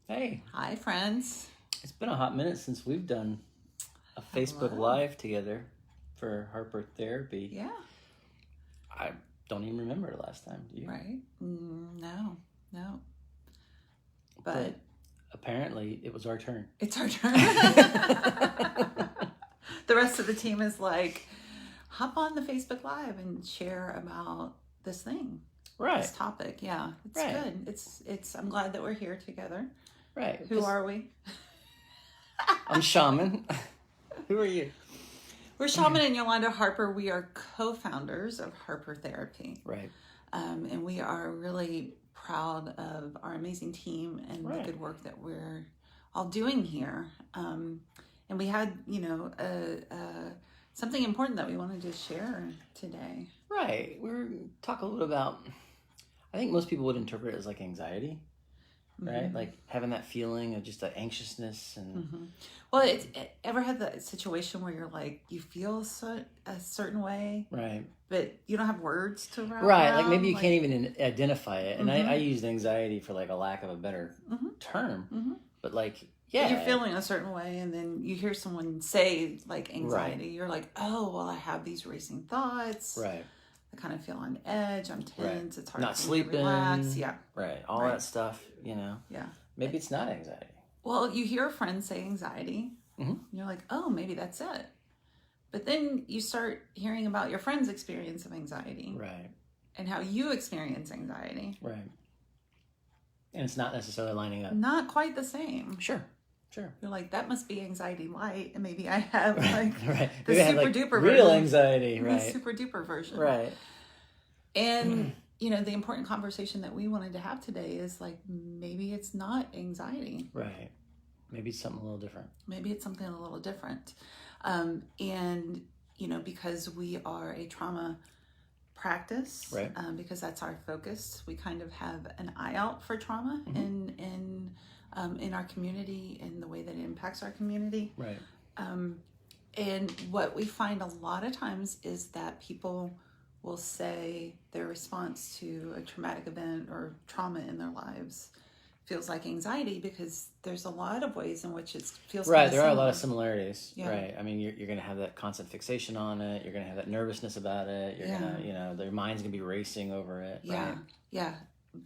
Hey. Hi, friends. It's been a hot minute since we've done a Facebook Live together for Harper Therapy. Yeah. I don't even remember the last time, do you? Right? No. But apparently it was our turn. It's our turn. The rest of the team is like, hop on the Facebook Live and share about this thing. Right. This topic. Yeah. It's good. It's I'm glad that we're here together. Right. Who are we? I'm Shaman. Who are you? We're Shaman and Yolanda Harper. We are co-founders of Harper Therapy. Right. And we are really proud of our amazing team and the good work that we're all doing here. And we had, something important that we wanted to share today. Right. We're talking a little about, I think most people would interpret it as like anxiety. Right? Mm-hmm. Like having that feeling of just the anxiousness and... Mm-hmm. Well, ever had that situation where you're like, you feel a certain way, right? But you don't have words to wrap right. around? Like maybe you can't even identify it. And Mm-hmm. I used anxiety for like a lack of a better term. Mm-hmm. But like, yeah. You're feeling a certain way and then you hear someone say like anxiety. Right. You're like, oh, well, I have these racing thoughts. Right. I kind of feel on edge. I'm tense. Right. It's hard not for sleeping. me to relax. Yeah. Right. All that stuff, Yeah. Maybe it's not anxiety. Well, you hear a friend say anxiety. Mm-hmm. And you're like, oh, maybe that's it. But then you start hearing about your friend's experience of anxiety. Right. And how you experience anxiety. Right. And it's not necessarily lining up. Not quite the same. Sure. You're like, that must be anxiety light, and maybe I have like the super duper version. Real anxiety, right? The super duper version. Right. And the important conversation that we wanted to have today is like, maybe it's not anxiety. Right. Maybe it's something a little different. And because we are a trauma practice, right? Because that's our focus, we kind of have an eye out for trauma in our community and the way that it impacts our community. Right. And what we find a lot of times is that people will say their response to a traumatic event or trauma in their lives feels like anxiety because there's a lot of ways in which it feels right. There similar. are a lot of similarities, yeah. Right? I mean, you're going to have that constant fixation on it. You're going to have that nervousness about it. You're going to, their mind's going to be racing over it. Yeah, right? Yeah.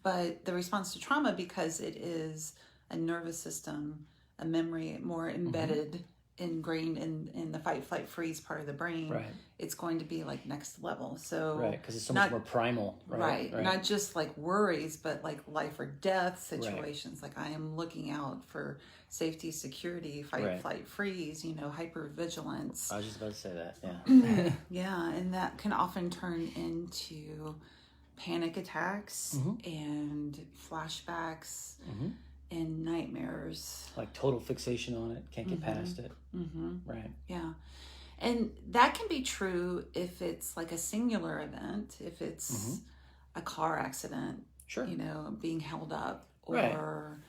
But the response to trauma, because it is a nervous system, a memory more embedded, ingrained in the fight, flight, freeze part of the brain, right? It's going to be like next level. So right, because it's so much more primal, right? Not just like worries, but like life or death situations. Right. Like I am looking out for safety, security, fight, flight, freeze. Hypervigilance. I was just about to say that. Yeah. Yeah, and that can often turn into panic attacks and flashbacks. And nightmares. Like total fixation on it. Can't get past it. Right. Yeah. And that can be true if it's like a singular event, if it's a car accident, sure, being held up, or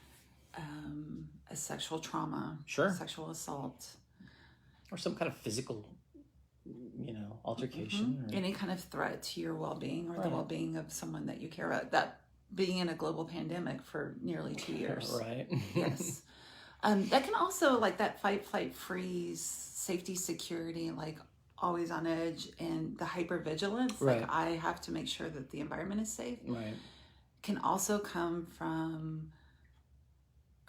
a sexual trauma, sure, sexual assault. Or some kind of physical, altercation. Or... Any kind of threat to your well-being or the well-being of someone that you care about. That being in a global pandemic for nearly 2 years. Right. Yes. That can also, like that fight, flight, freeze, safety, security, like always on edge, and the hypervigilance, like I have to make sure that the environment is safe, can also come from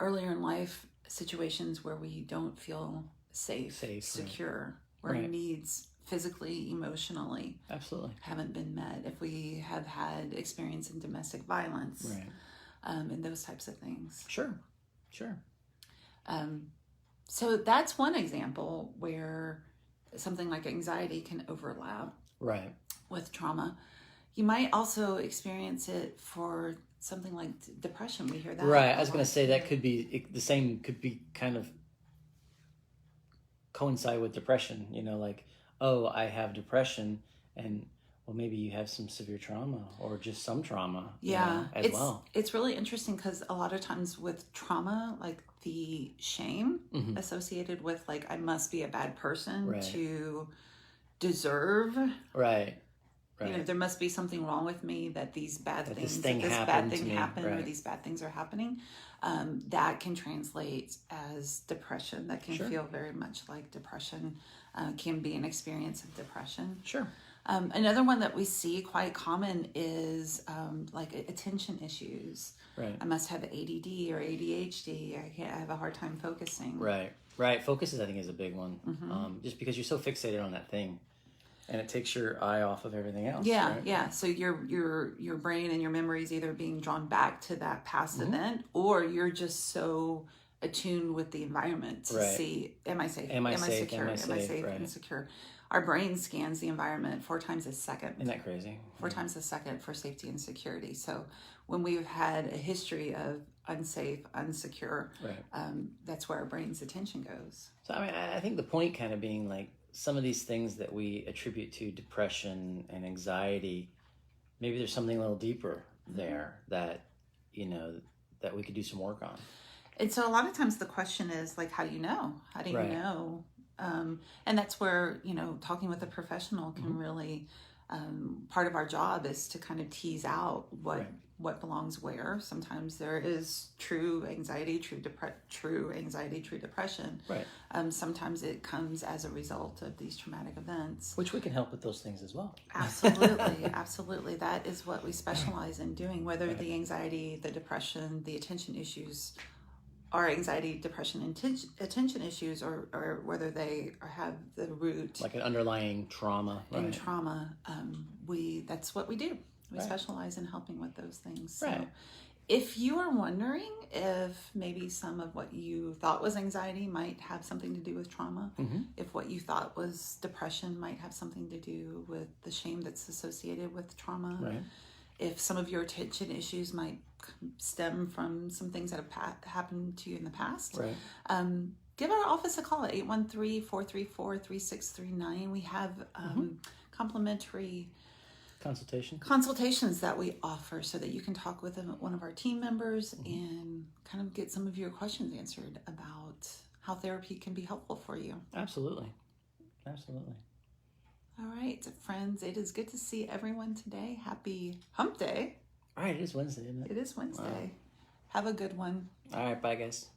earlier in life situations where we don't feel safe secure, where needs physically, emotionally, absolutely haven't been met. If we have had experience in domestic violence, and those types of things. Sure. So that's one example where something like anxiety can overlap with trauma. You might also experience it for something like depression. We hear that. Right. I was going to say that could be the same, could be kind of coincide with depression, like, oh, I have depression, and well, maybe you have some severe trauma or just some trauma as well. It's really interesting because a lot of times with trauma, like the shame associated with like, I must be a bad person to deserve You know, there must be something wrong with me that these bad that things, this thing that this happened bad thing to me. happened, Right. or these bad things are happening. That can translate as depression. That can feel very much like depression. Can be an experience of depression. Sure. Another one that we see quite common is like attention issues. Right. I must have ADD or ADHD. I have a hard time focusing. Right. Focus I think is a big one. Just because you're so fixated on that thing, and it takes your eye off of everything else. Yeah, right? yeah. So your brain and your memory is either being drawn back to that past event, or you're just so attuned with the environment to see, am I safe? Am I safe? Secure? Am I safe and secure? Our brain scans the environment 4 times a second. Isn't that crazy? 4 times a second for safety and security. So when we've had a history of unsafe, unsecure, that's where our brain's attention goes. So I mean, I think the point kind of being like some of these things that we attribute to depression and anxiety, maybe there's something a little deeper there that, you know, that we could do some work on. And so a lot of times the question is like, how do you know? How do you know? And that's where, you know, talking with a professional can really, part of our job is to kind of tease out what belongs where. Sometimes there is true anxiety, true depression. Right. Sometimes it comes as a result of these traumatic events. Which we can help with those things as well. Absolutely. Absolutely. That is what we specialize in doing, whether the anxiety, the depression, the attention issues are anxiety, depression, and attention issues, or whether they have the root like an underlying trauma. And trauma, that's what we do. We specialize in helping with those things. So if you are wondering if maybe some of what you thought was anxiety might have something to do with trauma, if what you thought was depression might have something to do with the shame that's associated with trauma, if some of your attention issues might stem from some things that have happened to you in the past, give our office a call at 813-434-3639. We have complimentary consultations that we offer so that you can talk with one of our team members and kind of get some of your questions answered about how therapy can be helpful for you. Absolutely. All right, friends, it is good to see everyone today. Happy Hump Day. All right, it is Wednesday, isn't it? It is Wednesday. Wow. Have a good one. All right, bye, guys.